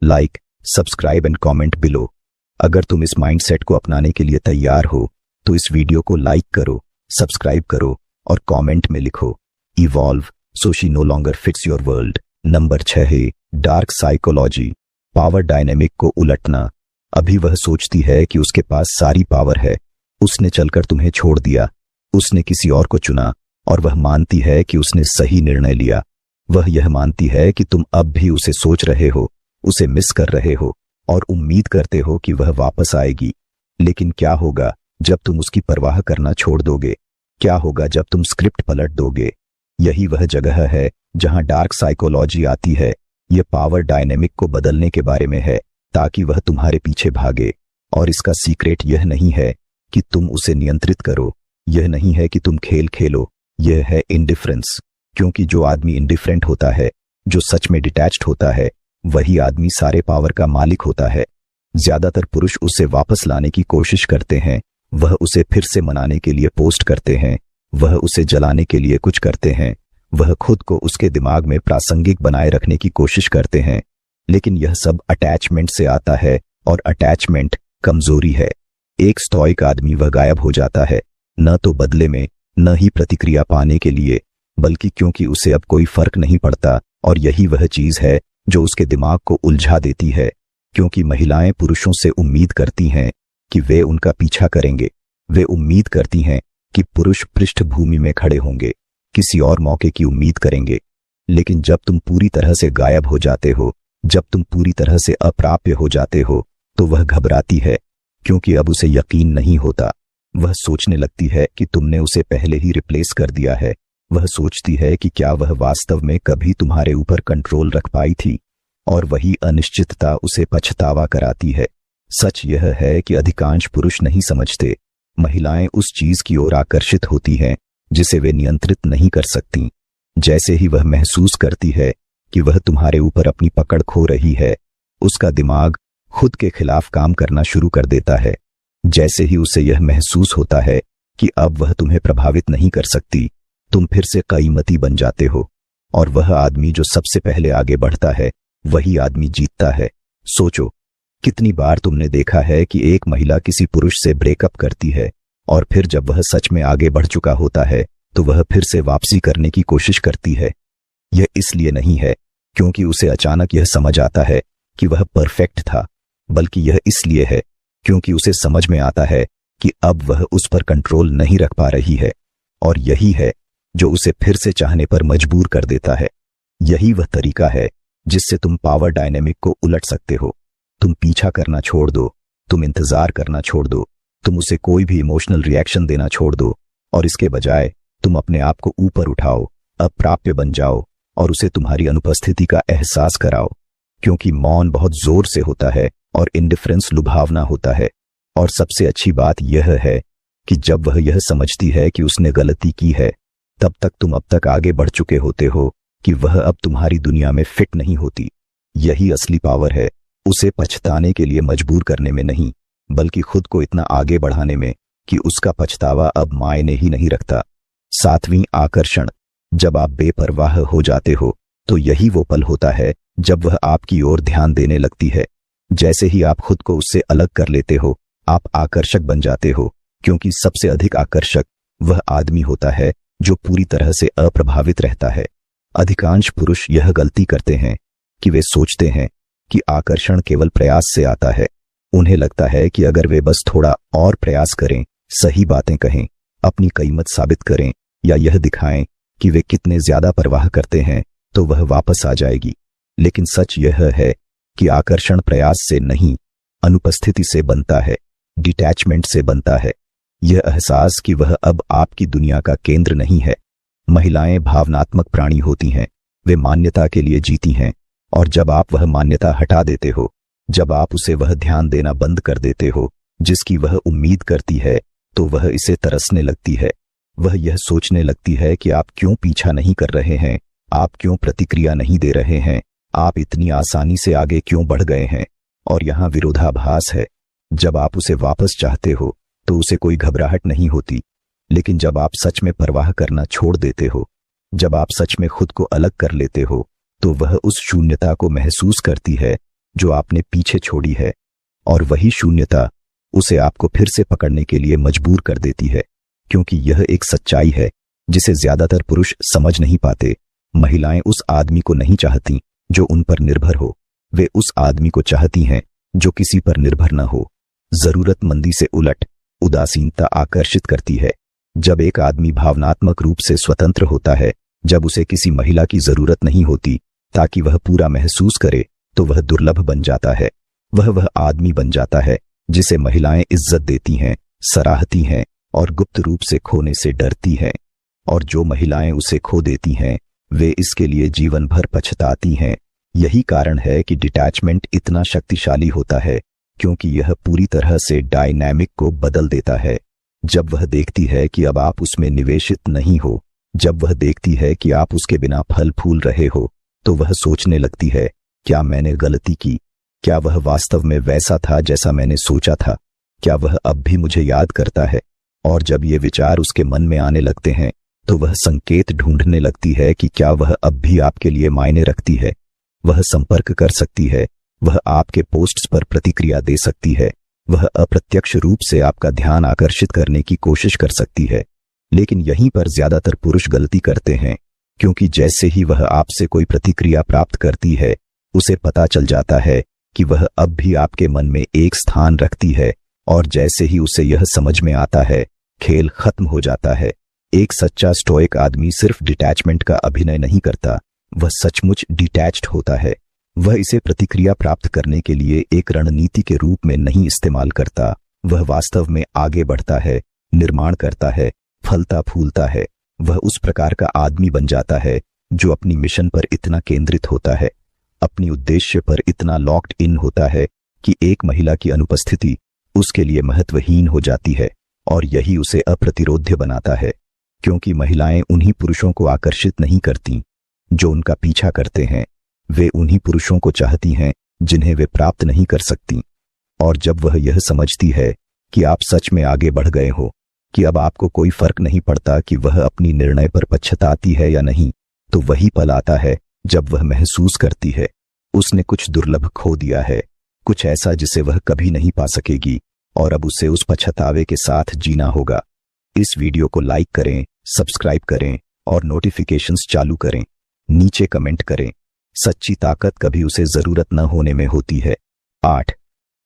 Like, subscribe and comment below. अगर तुम इस माइंडसेट को अपनाने के लिए तैयार हो तो इस वीडियो को लाइक करो, सब्सक्राइब करो और कमेंट में लिखो, evolve so she know longer fits your world. Number 6 है डार्क साइकोलॉजी, पावर डायनेमिक को उलटना। अभी वह सोचती है कि उसके पास सारी पावर है। उसने चलकर तुम्हें छोड़ दिया, उसने किसी और को चुना और वह मानती है कि उसने सही निर्णय लिया। वह यह मानती है कि तुम अब भी उसे सोच रहे हो, उसे मिस कर रहे हो और उम्मीद करते हो कि वह वापस आएगी। लेकिन क्या होगा जब तुम उसकी परवाह करना छोड़ दोगे? क्या होगा जब तुम स्क्रिप्ट पलट दोगे? यही वह जगह है जहां डार्क साइकोलॉजी आती है। यह पावर डायनेमिक को बदलने के बारे में है ताकि वह तुम्हारे पीछे भागे। और इसका सीक्रेट यह नहीं है कि तुम उसे नियंत्रित करो, यह नहीं है कि तुम खेल खेलो, यह है इंडिफरेंस। क्योंकि जो आदमी इंडिफरेंट होता है, जो सच में डिटैच्ड होता है, वही आदमी सारे पावर का मालिक होता है। ज्यादातर पुरुष उसे वापस लाने की कोशिश करते हैं। वह उसे फिर से मनाने के लिए पोस्ट करते हैं। वह उसे जलाने के लिए कुछ करते हैं। वह खुद को उसके दिमाग में प्रासंगिक बनाए रखने की कोशिश करते हैं। लेकिन यह सब अटैचमेंट से आता है और अटैचमेंट कमजोरी है। एक स्टोइक आदमी वह गायब हो जाता है, न तो बदले में, न ही प्रतिक्रिया पाने के लिए, बल्कि क्योंकि उसे अब कोई फर्क नहीं पड़ता। और यही वह चीज है जो उसके दिमाग को उलझा देती है। क्योंकि महिलाएं पुरुषों से उम्मीद करती हैं कि वे उनका पीछा करेंगे। वे उम्मीद करती हैं कि पुरुष पृष्ठभूमि में खड़े होंगे, किसी और मौके की उम्मीद करेंगे। लेकिन जब तुम पूरी तरह से गायब हो जाते हो, जब तुम पूरी तरह से अप्राप्य हो जाते हो, तो वह घबराती है क्योंकि अब उसे यकीन नहीं होता वह सोचने लगती है कि तुमने उसे पहले ही रिप्लेस कर दिया है। वह सोचती है कि क्या वह वास्तव में कभी तुम्हारे ऊपर कंट्रोल रख पाई थी, और वही अनिश्चितता उसे पछतावा कराती है। सच यह है कि अधिकांश पुरुष नहीं समझते। महिलाएं उस चीज की ओर आकर्षित होती हैं जिसे वे नियंत्रित नहीं कर सकती। जैसे ही वह महसूस करती है कि वह तुम्हारे ऊपर अपनी पकड़ खो रही है, उसका दिमाग खुद के खिलाफ काम करना शुरू कर देता है। जैसे ही उसे यह महसूस होता है कि अब वह तुम्हें प्रभावित नहीं कर सकती, तुम फिर से कईमती बन जाते हो, और वह आदमी जो सबसे पहले आगे बढ़ता है वही आदमी जीतता है। सोचो, कितनी बार तुमने देखा है कि एक महिला किसी पुरुष से ब्रेकअप करती है, और फिर जब वह सच में आगे बढ़ चुका होता है तो वह फिर से वापसी करने की कोशिश करती है। यह इसलिए नहीं है क्योंकि उसे अचानक यह समझ आता है कि वह परफेक्ट था, बल्कि यह इसलिए है क्योंकि उसे समझ में आता है कि अब वह उस पर कंट्रोल नहीं रख पा रही है, और यही है जो उसे फिर से चाहने पर मजबूर कर देता है। यही वह तरीका है जिससे तुम पावर डायनेमिक को उलट सकते हो। तुम पीछा करना छोड़ दो, तुम इंतजार करना छोड़ दो, तुम उसे कोई भी इमोशनल रिएक्शन देना छोड़ दो, और इसके बजाय तुम अपने आप को ऊपर उठाओ, अप्राप्य बन जाओ, और उसे तुम्हारी अनुपस्थिति का एहसास कराओ। क्योंकि मौन बहुत जोर से होता है और इंडिफरेंस लुभावना होता है। और सबसे अच्छी बात यह है कि जब वह यह समझती है कि उसने गलती की है, तब तक तुम अब तक आगे बढ़ चुके होते हो कि वह अब तुम्हारी दुनिया में फिट नहीं होती। यही असली पावर है, उसे पछताने के लिए मजबूर करने में नहीं, बल्कि खुद को इतना आगे बढ़ाने में कि उसका पछतावा अब मायने ही नहीं रखता। 7वीं आकर्षण। जब आप बेपरवाह हो जाते हो तो यही वो पल होता है जब वह आपकी ओर ध्यान देने लगती है। जैसे ही आप खुद को उससे अलग कर लेते हो, आप आकर्षक बन जाते हो, क्योंकि सबसे अधिक आकर्षक वह आदमी होता है जो पूरी तरह से अप्रभावित रहता है। अधिकांश पुरुष यह गलती करते हैं कि वे सोचते हैं कि आकर्षण केवल प्रयास से आता है। उन्हें लगता है कि अगर वे बस थोड़ा और प्रयास करें, सही बातें कहें, अपनी कीमत साबित करें, या यह दिखाएं कि वे कितने ज्यादा परवाह करते हैं, तो वह वापस आ जाएगी। लेकिन सच यह है कि आकर्षण प्रयास से नहीं, अनुपस्थिति से बनता है, डिटैचमेंट से बनता है। यह एहसास कि वह अब आपकी दुनिया का केंद्र नहीं है। महिलाएं भावनात्मक प्राणी होती हैं, वे मान्यता के लिए जीती हैं, और जब आप वह मान्यता हटा देते हो, जब आप उसे वह ध्यान देना बंद कर देते हो जिसकी वह उम्मीद करती है, तो वह इसे तरसने लगती है। वह यह सोचने लगती है कि आप क्यों पीछा नहीं कर रहे हैं, आप क्यों प्रतिक्रिया नहीं दे रहे हैं, आप इतनी आसानी से आगे क्यों बढ़ गए हैं। और यहाँ विरोधाभास है। जब आप उसे वापस चाहते हो तो उसे कोई घबराहट नहीं होती, लेकिन जब आप सच में परवाह करना छोड़ देते हो, जब आप सच में खुद को अलग कर लेते हो, तो वह उस शून्यता को महसूस करती है जो आपने पीछे छोड़ी है, और वही शून्यता उसे आपको फिर से पकड़ने के लिए मजबूर कर देती है। क्योंकि यह एक सच्चाई है जिसे ज्यादातर पुरुष समझ नहीं पाते। महिलाएं उस आदमी को नहीं चाहती जो उन पर निर्भर हो, वे उस आदमी को चाहती हैं जो किसी पर निर्भर न हो। जरूरतमंदी से उलट उदासीनता आकर्षित करती है। जब एक आदमी भावनात्मक रूप से स्वतंत्र होता है, जब उसे किसी महिला की जरूरत नहीं होती ताकि वह पूरा महसूस करे, तो वह दुर्लभ बन जाता है। वह आदमी बन जाता है जिसे महिलाएं इज्जत देती हैं, सराहती हैं, और गुप्त रूप से खोने से डरती हैं। और जो महिलाएं उसे खो देती हैं, वे इसके लिए जीवन भर पछताती हैं। यही कारण है कि डिटैचमेंट इतना शक्तिशाली होता है, क्योंकि यह पूरी तरह से डायनामिक को बदल देता है। जब वह देखती है कि अब आप उसमें निवेशित नहीं हो, जब वह देखती है कि आप उसके बिना फल फूल रहे हो, तो वह सोचने लगती है, क्या मैंने गलती की? क्या वह वास्तव में वैसा था जैसा मैंने सोचा था? क्या वह अब भी मुझे याद करता है? और जब ये विचार उसके मन में आने लगते हैं, तो वह संकेत ढूंढने लगती है कि क्या वह अब भी आपके लिए मायने रखती है। वह संपर्क कर सकती है, वह आपके पोस्ट्स पर प्रतिक्रिया दे सकती है, वह अप्रत्यक्ष रूप से आपका ध्यान आकर्षित करने की कोशिश कर सकती है। लेकिन यहीं पर ज्यादातर पुरुष गलती करते हैं, क्योंकि जैसे ही वह आपसे कोई प्रतिक्रिया प्राप्त करती है, उसे पता चल जाता है कि वह अब भी आपके मन में एक स्थान रखती है, और जैसे ही उसे यह समझ में आता है, खेल खत्म हो जाता है। एक सच्चा स्टोइक आदमी सिर्फ डिटैचमेंट का अभिनय नहीं करता, वह सचमुच डिटैच्ड होता है। वह इसे प्रतिक्रिया प्राप्त करने के लिए एक रणनीति के रूप में नहीं इस्तेमाल करता, वह वास्तव में आगे बढ़ता है निर्माण करता है, फलता फूलता है। वह उस प्रकार का आदमी बन जाता है जो अपनी मिशन पर इतना केंद्रित होता है, अपनी उद्देश्य पर इतना लॉक्ड इन होता है कि एक महिला की अनुपस्थिति उसके लिए महत्वहीन हो जाती है। और यही उसे अप्रतिरोध्य बनाता है, क्योंकि महिलाएं उन्हीं पुरुषों को आकर्षित नहीं करती जो उनका पीछा करते हैं। वे उन्हीं पुरुषों को चाहती हैं जिन्हें वे प्राप्त नहीं कर सकती। और जब वह यह समझती है कि आप सच में आगे बढ़ गए हो, कि अब आपको कोई फर्क नहीं पड़ता कि वह अपनी निर्णय पर पछताती है या नहीं, तो वही पल आता है जब वह महसूस करती है उसने कुछ दुर्लभ खो दिया है, कुछ ऐसा जिसे वह कभी नहीं पा सकेगी, और अब उसे उस पछतावे के साथ जीना होगा। इस वीडियो को लाइक करें, सब्सक्राइब करें और नोटिफिकेशंस चालू करें। नीचे कमेंट करें, सच्ची ताकत कभी उसे जरूरत न होने में होती है। 8.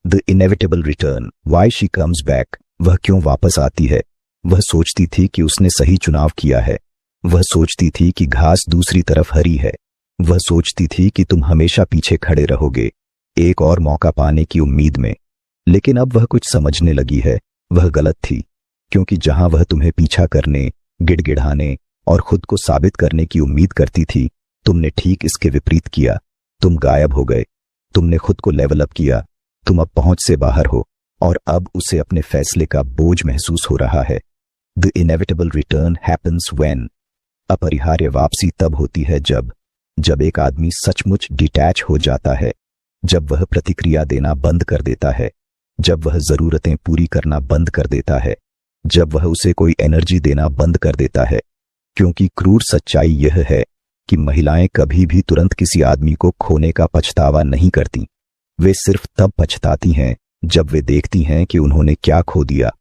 The inevitable return, why she comes back. वह क्यों वापस आती है? वह सोचती थी कि उसने सही चुनाव किया है। वह सोचती थी कि घास दूसरी तरफ हरी है। वह सोचती थी कि तुम हमेशा पीछे खड़े रहोगे, एक और मौका पाने की उम्मीद में। लेकिन अब वह कुछ समझने लगी है, वह गलत थी, क्योंकि जहां वह तुम्हें पीछा करने, गिड़गिड़ाने और खुद को साबित करने की उम्मीद करती थी, तुमने ठीक इसके विपरीत किया। तुम गायब हो गए। तुमने खुद को लेवल अप किया। तुम अब पहुंच से बाहर हो और अब उसे अपने फैसले का बोझ महसूस हो रहा है। The inevitable return happens when. अपरिहार्य वापसी तब होती है जब एक आदमी सचमुच डिटैच हो जाता है, जब वह प्रतिक्रिया देना बंद कर देता है, जब वह जरूरतें पूरी करना बंद कर देता है, जब वह उसे कोई एनर्जी देना बंद कर देता है। क्योंकि क्रूर सच्चाई यह है कि महिलाएं कभी भी तुरंत किसी आदमी को खोने का पछतावा नहीं करती। वे सिर्फ तब पछताती हैं जब वे देखती हैं कि उन्होंने क्या खो दिया,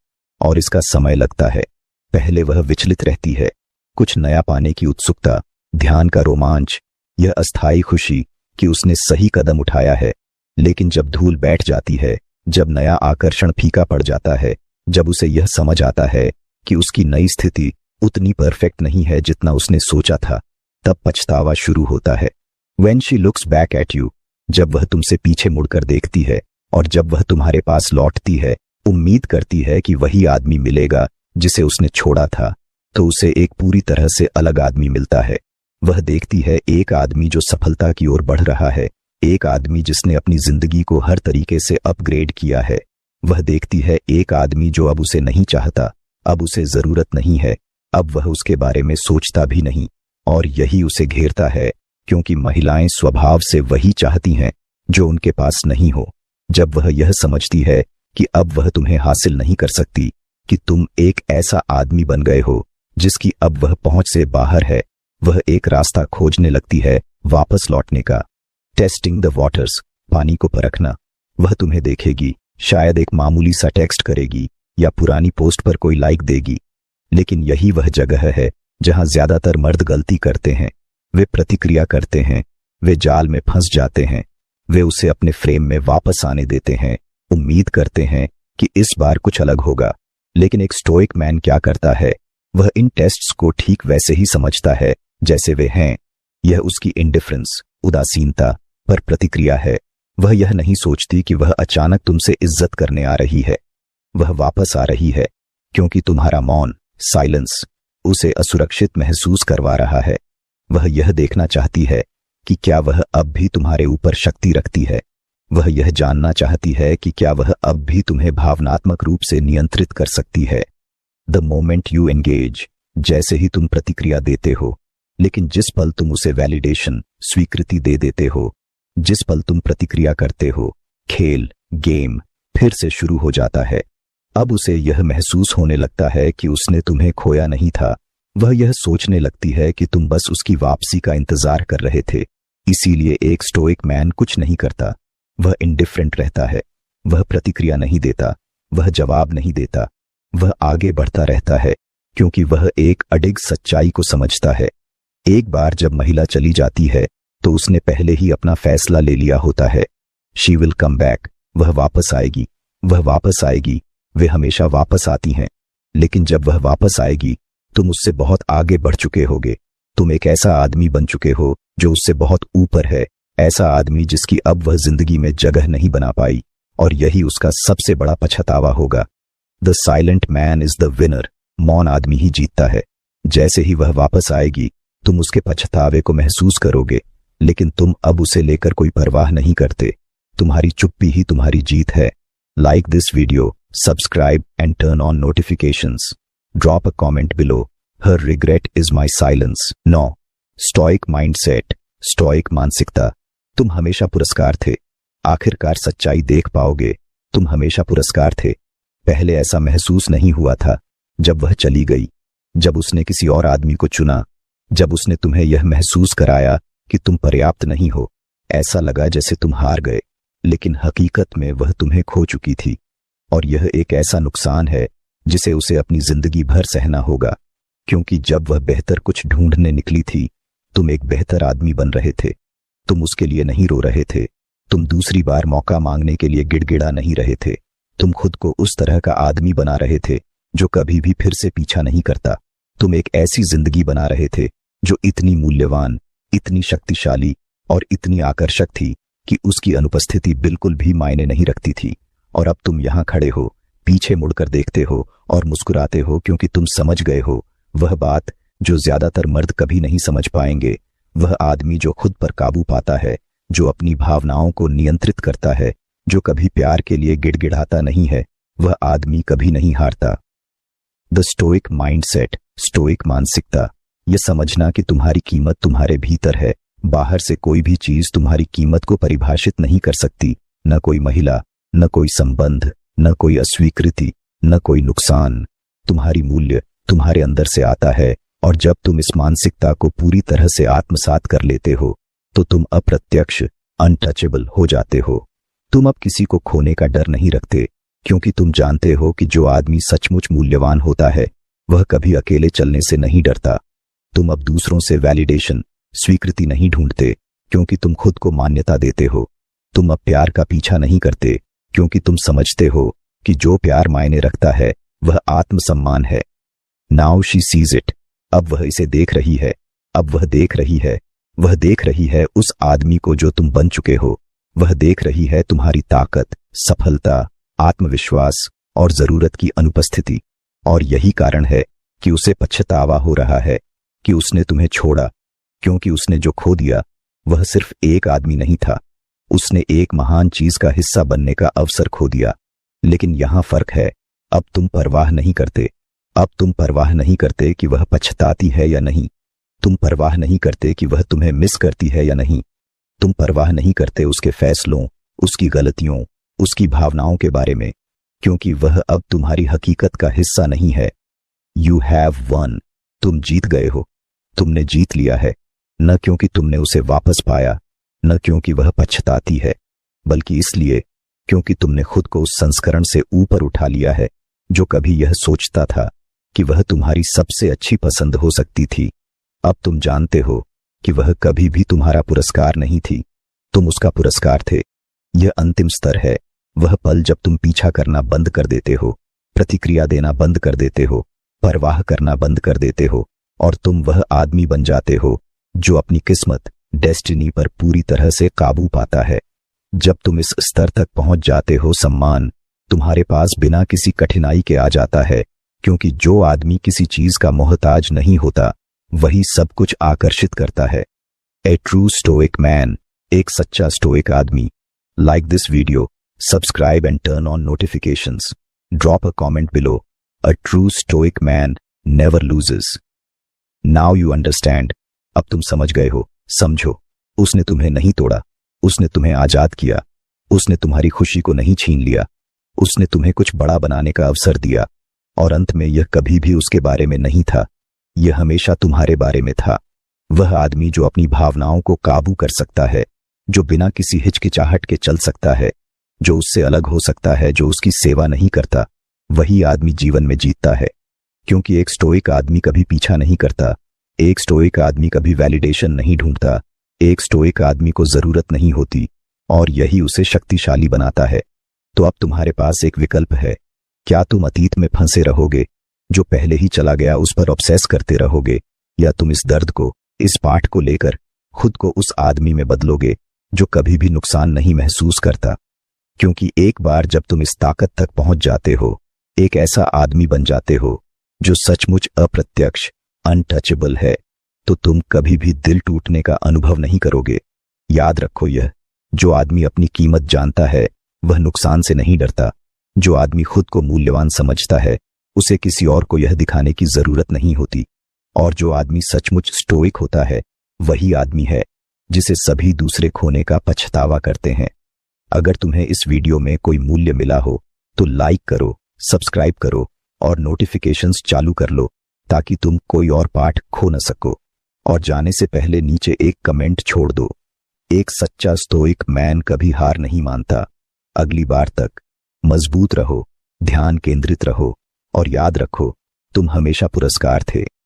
और इसका समय लगता है। पहले वह विचलित रहती है, कुछ नया पाने की उत्सुकता, ध्यान का रोमांच, यह अस्थायी खुशी कि उसने सही कदम उठाया है। लेकिन जब धूल बैठ जाती है, जब नया आकर्षण फीका पड़ जाता है, जब उसे यह समझ आता है कि उसकी नई स्थिति उतनी परफेक्ट नहीं है जितना उसने सोचा था, तब पछतावा शुरू होता है। When she looks back at you, जब वह तुमसे पीछे मुड़कर देखती है और जब वह तुम्हारे पास लौटती है, उम्मीद करती है कि वही आदमी मिलेगा जिसे उसने छोड़ा था, तो उसे एक पूरी तरह से अलग आदमी मिलता है। वह देखती है एक आदमी जो सफलता की ओर बढ़ रहा है, एक आदमी जिसने अपनी जिंदगी को हर तरीके से अपग्रेड किया है। वह देखती है एक आदमी जो अब उसे नहीं चाहता, अब उसे जरूरत नहीं है, अब वह उसके बारे में सोचता भी नहीं। और यही उसे घेरता है, क्योंकि महिलाएं स्वभाव से वही चाहती हैं जो उनके पास नहीं हो। जब वह यह समझती है कि अब वह तुम्हें हासिल नहीं कर सकती, कि तुम एक ऐसा आदमी बन गए हो जिसकी अब वह पहुंच से बाहर है, वह एक रास्ता खोजने लगती है वापस लौटने का। टेस्टिंग द वाटर्स, पानी को परखना। वह तुम्हें देखेगी, शायद एक मामूली सा टेक्स्ट करेगी या पुरानी पोस्ट पर कोई लाइक देगी। लेकिन यही वह जगह है जहां ज्यादातर मर्द गलती करते हैं। वे प्रतिक्रिया करते हैं, वे जाल में फंस जाते हैं। वे उसे अपने फ्रेम में वापस आने देते हैं, उम्मीद करते हैं कि इस बार कुछ अलग होगा। लेकिन एक स्टोइक मैन क्या करता है? वह इन टेस्ट्स को ठीक वैसे ही समझता है जैसे वे हैं। यह उसकी इंडिफरेंस, उदासीनता पर प्रतिक्रिया है। वह यह नहीं सोचती कि वह अचानक तुमसे इज्जत करने आ रही है। वह वापस आ रही है क्योंकि तुम्हारा मौन, साइलेंस, उसे असुरक्षित महसूस करवा रहा है। वह यह देखना चाहती है कि क्या वह अब भी तुम्हारे ऊपर शक्ति रखती है। वह यह जानना चाहती है कि क्या वह अब भी तुम्हें भावनात्मक रूप से नियंत्रित कर सकती है। द मोमेंट यू एंगेज, जैसे ही तुम प्रतिक्रिया देते हो, लेकिन जिस पल तुम उसे वैलिडेशन, स्वीकृति दे देते हो, जिस पल तुम प्रतिक्रिया करते हो, खेल, गेम फिर से शुरू हो जाता है। अब उसे यह महसूस होने लगता है कि उसने तुम्हें खोया नहीं था। वह यह सोचने लगती है कि तुम बस उसकी वापसी का इंतजार कर रहे थे। इसीलिए एक स्टोइक मैन कुछ नहीं करता। वह इंडिफरेंट रहता है। वह प्रतिक्रिया नहीं देता, वह जवाब नहीं देता, वह आगे बढ़ता रहता है, क्योंकि वह एक अडिग सच्चाई को समझता है। एक बार जब महिला चली जाती है तो उसने पहले ही अपना फैसला ले लिया होता है। शी विल कम बैक, वह वापस आएगी, वह वापस आएगी। वे हमेशा वापस आती हैं। लेकिन जब वह वापस आएगी, तुम उससे बहुत आगे बढ़ चुके होगे। तुम एक ऐसा आदमी बन चुके हो जो उससे बहुत ऊपर है, ऐसा आदमी जिसकी अब वह जिंदगी में जगह नहीं बना पाई, और यही उसका सबसे बड़ा पछतावा होगा। The silent man is the winner. मौन आदमी ही जीतता है। जैसे ही वह वापस आएगी तुम उसके पछतावे को महसूस करोगे, लेकिन तुम अब उसे लेकर कोई परवाह नहीं करते। तुम्हारी चुप्पी ही तुम्हारी जीत है। Like this video, subscribe and turn on notifications. Drop a comment below. Her regret is my silence. 9. Stoic mindset. Stoic मानसिकता। तुम हमेशा पुरस्कार थे। आखिरकार सच्चाई देख पाओगे, तुम हमेशा पुरस्कार थे। पहले ऐसा महसूस नहीं हुआ था। जब वह चली गई, जब उसने किसी और आदमी को चुना, जब उसने तुम्हें यह महसूस कराया कि तुम पर्याप्त नहीं हो, ऐसा लगा जैसे तुम हार गए, लेकिन हकीकत में वह तुम्हें खो चुकी थी। और यह एक ऐसा नुकसान है जिसे उसे अपनी जिंदगी भर सहना होगा, क्योंकि जब वह बेहतर कुछ ढूंढने निकली थी, तुम एक बेहतर आदमी बन रहे थे। तुम उसके लिए नहीं रो रहे थे। तुम दूसरी बार मौका मांगने के लिए गिड़गिड़ा नहीं रहे थे। तुम खुद को उस तरह का आदमी बना रहे थे जो कभी भी फिर से पीछा नहीं करता। तुम एक ऐसी जिंदगी बना रहे थे जो इतनी मूल्यवान, इतनी शक्तिशाली और इतनी आकर्षक थी कि उसकी अनुपस्थिति बिल्कुल भी मायने नहीं रखती थी। और अब तुम यहां खड़े हो, पीछे मुड़कर देखते हो और मुस्कुराते हो, क्योंकि तुम समझ गए हो वह बात जो ज्यादातर मर्द कभी नहीं समझ पाएंगे। वह आदमी जो खुद पर काबू पाता है, जो अपनी भावनाओं को नियंत्रित करता है, जो कभी प्यार के लिए गिड़गिड़ाता नहीं है, वह आदमी कभी नहीं हारता। The stoic mindset. स्टोइक मानसिकता। यह समझना कि तुम्हारी कीमत तुम्हारे भीतर है। बाहर से कोई भी चीज तुम्हारी कीमत को परिभाषित नहीं कर सकती। न कोई महिला, न कोई संबंध, न कोई अस्वीकृति, न कोई नुकसान। तुम्हारी मूल्य तुम्हारे अंदर से आता है, और जब तुम इस मानसिकता को पूरी तरह से आत्मसात कर लेते हो तो तुम अप्रत्यक्ष, अनटचेबल हो जाते हो। तुम अब किसी को खोने का डर नहीं रखते, क्योंकि तुम जानते हो कि जो आदमी सचमुच मूल्यवान होता है वह कभी अकेले चलने से नहीं डरता। तुम अब दूसरों से वैलिडेशन, स्वीकृति नहीं ढूंढते, क्योंकि तुम खुद को मान्यता देते हो। तुम अब प्यार का पीछा नहीं करते, क्योंकि तुम समझते हो कि जो प्यार मायने रखता है वह आत्मसम्मान है। Now she sees it. अब वह इसे देख रही है। अब वह देख रही है। वह देख रही है उस आदमी को जो तुम बन चुके हो। वह देख रही है तुम्हारी ताकत, सफलता, आत्मविश्वास और जरूरत की अनुपस्थिति। और यही कारण है कि उसे पछतावा हो रहा है कि उसने तुम्हें छोड़ा, क्योंकि उसने जो खो दिया वह सिर्फ एक आदमी नहीं था। उसने एक महान चीज का हिस्सा बनने का अवसर खो दिया। लेकिन यहां फर्क है, अब तुम परवाह नहीं करते। अब तुम परवाह नहीं करते कि वह पछताती है या नहीं। तुम परवाह नहीं करते कि वह तुम्हें मिस करती है या नहीं। तुम परवाह नहीं करते उसके फैसलों, उसकी गलतियों, उसकी भावनाओं के बारे में, क्योंकि वह अब तुम्हारी हकीकत का हिस्सा नहीं है। You have one. तुम जीत गए हो। तुमने जीत लिया है, न क्योंकि तुमने उसे वापस पाया, न क्योंकि वह पछताती है, बल्कि इसलिए क्योंकि तुमने खुद को उस संस्करण से ऊपर उठा लिया है जो कभी यह सोचता था कि वह तुम्हारी सबसे अच्छी पसंद हो सकती थी। अब तुम जानते हो कि वह कभी भी तुम्हारा पुरस्कार नहीं थी, तुम उसका पुरस्कार थे। यह अंतिम स्तर है, वह पल जब तुम पीछा करना बंद कर देते हो, प्रतिक्रिया देना बंद कर देते हो, परवाह करना बंद कर देते हो, और तुम वह आदमी बन जाते हो जो अपनी किस्मत, डेस्टिनी पर पूरी तरह से काबू पाता है। जब तुम इस स्तर तक पहुंच जाते हो, सम्मान तुम्हारे पास बिना किसी कठिनाई के आ जाता है, क्योंकि जो आदमी किसी चीज का मोहताज नहीं होता वही सब कुछ आकर्षित करता है। ए ट्रू स्टोइक मैन। एक सच्चा स्टोइक आदमी। Like this video, subscribe and turn on notifications. Drop a comment below. A true stoic man never loses. Now you understand. अब तुम समझ गए हो। समझो, उसने तुम्हें नहीं तोड़ा, उसने तुम्हें आजाद किया। उसने तुम्हारी खुशी को नहीं छीन लिया। उसने तुम्हें कुछ बड़ा बनाने का अवसर दिया, और अंत में यह कभी भी उसके बारे में नहीं था, यह हमेशा तुम्हारे बारे में था। वह आदमी जो अपनी भावनाओं को काबू कर सकता है, जो बिना किसी हिचकिचाहट के चल सकता है, जो उससे अलग हो सकता है, जो उसकी सेवा नहीं करता, वही आदमी जीवन में जीतता है। क्योंकि एक स्टोइक आदमी कभी पीछा नहीं करता, एक स्टोइक आदमी कभी वैलिडेशन नहीं ढूंढता, एक स्टोइक आदमी को जरूरत नहीं होती, और यही उसे शक्तिशाली बनाता है। तो अब तुम्हारे पास एक विकल्प है। क्या तुम अतीत में फंसे रहोगे, जो पहले ही चला गया उस पर ऑब्सेस करते रहोगे, या तुम इस दर्द को, इस पाठ को लेकर खुद को उस आदमी में बदलोगे जो कभी भी नुकसान नहीं महसूस करता? क्योंकि एक बार जब तुम इस ताकत तक पहुंच जाते हो एक ऐसा आदमी बन जाते हो जो सचमुच अप्रत्यक्ष, अनटचेबल है, तो तुम कभी भी दिल टूटने का अनुभव नहीं करोगे। याद रखो, यह जो आदमी अपनी कीमत जानता है वह नुकसान से नहीं डरता। जो आदमी खुद को मूल्यवान समझता है उसे किसी और को यह दिखाने की जरूरत नहीं होती। और जो आदमी सचमुच स्टोइक होता है वही आदमी है जिसे सभी दूसरे खोने का पछतावा करते हैं। अगर तुम्हें इस वीडियो में कोई मूल्य मिला हो तो लाइक करो, सब्सक्राइब करो और नोटिफिकेशंस चालू कर लो ताकि तुम कोई और पाठ खो न सको। और जाने से पहले नीचे एक कमेंट छोड़ दो। एक सच्चा स्टोइक मैन कभी हार नहीं मानता। अगली बार तक मजबूत रहो, ध्यान केंद्रित रहो और याद रखो, तुम हमेशा पुरस्कार थे।